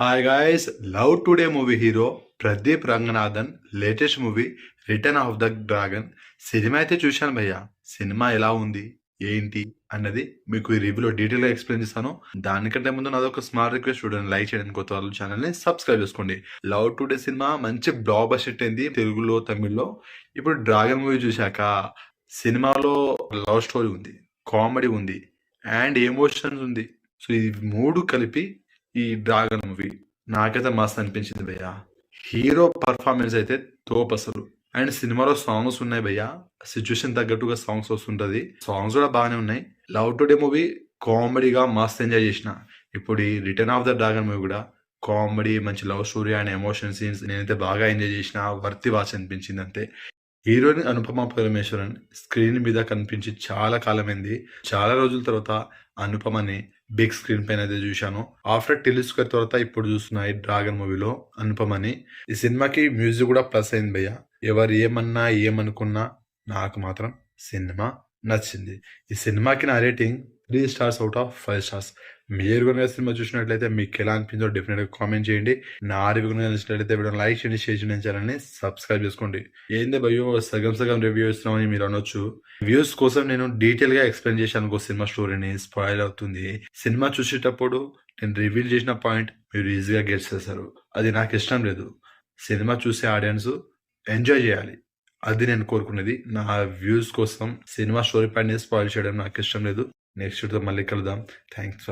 Hi guys, love today movie hero Pradeep Ranganathan latest movie return of the dragon cinema అయితే చూశాను భయ్య. Cinema ఎలా ఉంది ఏంటి అన్నది మీకు ఈ రివ్యూలో డీటెయిల్ గా ఎక్స్ప్లెయిన్ చేస్తాను. దానికంటే ముందు నాదొక స్మాల్ రిక్వెస్ట్, చూడండి లైక్ చేయడానికి కొత్త వాళ్ళు ఛానల్ ని సబ్స్క్రైబ్ చేసుకోండి. లవ్ టుడే సినిమా మంచి బ్లాక్ బస్టర్ అయింది తెలుగులో తమిళ్లో. ఇప్పుడు డ్రాగన్ మూవీ చూశాక సినిమాలో లవ్ స్టోరీ ఉంది, కామెడీ ఉంది అండ్ ఎమోషన్స్ ఉంది. సో ఈ మూడు కలిపి ఈ డ్రాగన్ మూవీ నాకైతే మస్త్ అనిపించింది భయ్య. హీరో పర్ఫార్మెన్స్ అయితే తోపు అసలు. అండ్ సినిమాలో సాంగ్స్ ఉన్నాయి భయ్య, సిచ్యువేషన్ తగ్గట్టుగా సాంగ్స్ వస్తుంటది. సాంగ్స్ కూడా బాగానే ఉన్నాయి. లవ్ టుడే మూవీ కామెడీగా మస్త్ ఎంజాయ్ చేసిన. ఇప్పుడు ఈ return of the dragon movie కూడా కామెడీ, మంచి love story and emotion scenes నేనైతే బాగా ఎంజాయ్ చేసిన. వర్తి వాచ్ అనిపించింది అంతే. హీరోయిన్ అనుపమ పరమేశ్వరన్ స్క్రీన్ మీద కనిపించి చాలా కాలమైంది. చాలా రోజుల తర్వాత అనుపమని బిగ్ స్క్రీన్ పైన అయితే చూశాను. ఆఫ్టర్ టెలిస్కోర్ తర్వాత ఇప్పుడు చూస్తున్నా ఈ డ్రాగన్ మూవీలో అనుపమని. ఈ సినిమాకి మ్యూజిక్ కూడా ప్లస్ అయింది భయ్య. ఎవరు ఏమన్నా ఏమనుకున్నా నాకు మాత్రం సినిమా నచ్చింది. ఈ సినిమాకి నా rating 3 stars out of 5 stars. మీరు కనుక సినిమా చూసినట్లయితే మీకు ఎలా అనిపిందో డెఫినెట్ గా కామెంట్ చేయండి. నా రివ్యూ కనుక నచ్చినట్లయితే వీడియో లైక్ చేయండి, షేర్ చేయండి, ఛానల్ని సబ్స్క్రైబ్ చేసుకోండి. ఏంది భయ్యో సగం సగం రివ్యూ ఇస్తున్నామని మీరు అనొచ్చు. వ్యూస్ కోసం నేను డీటెయిల్ గా ఎక్స్ప్లెయిన్ చేశాను సినిమా స్టోరీని, స్పాయిల్ అవుతుంది. సినిమా చూసేటప్పుడు నేను రివీల్ చేసిన పాయింట్ మీరు ఈజీగా గెట్ చేస్తారు. అది నాకు ఇష్టం లేదు. సినిమా చూసే ఆడియన్స్ ఎంజాయ్ చేయాలి, అది నేను కోరుకునేది. నా వ్యూస్ కోసం సినిమా స్టోరీ పైన స్పాయిల్ చేయడం నాకు ఇష్టం లేదు. నెక్స్ట్ మళ్ళీ కలుద్దాం. థ్యాంక్స్.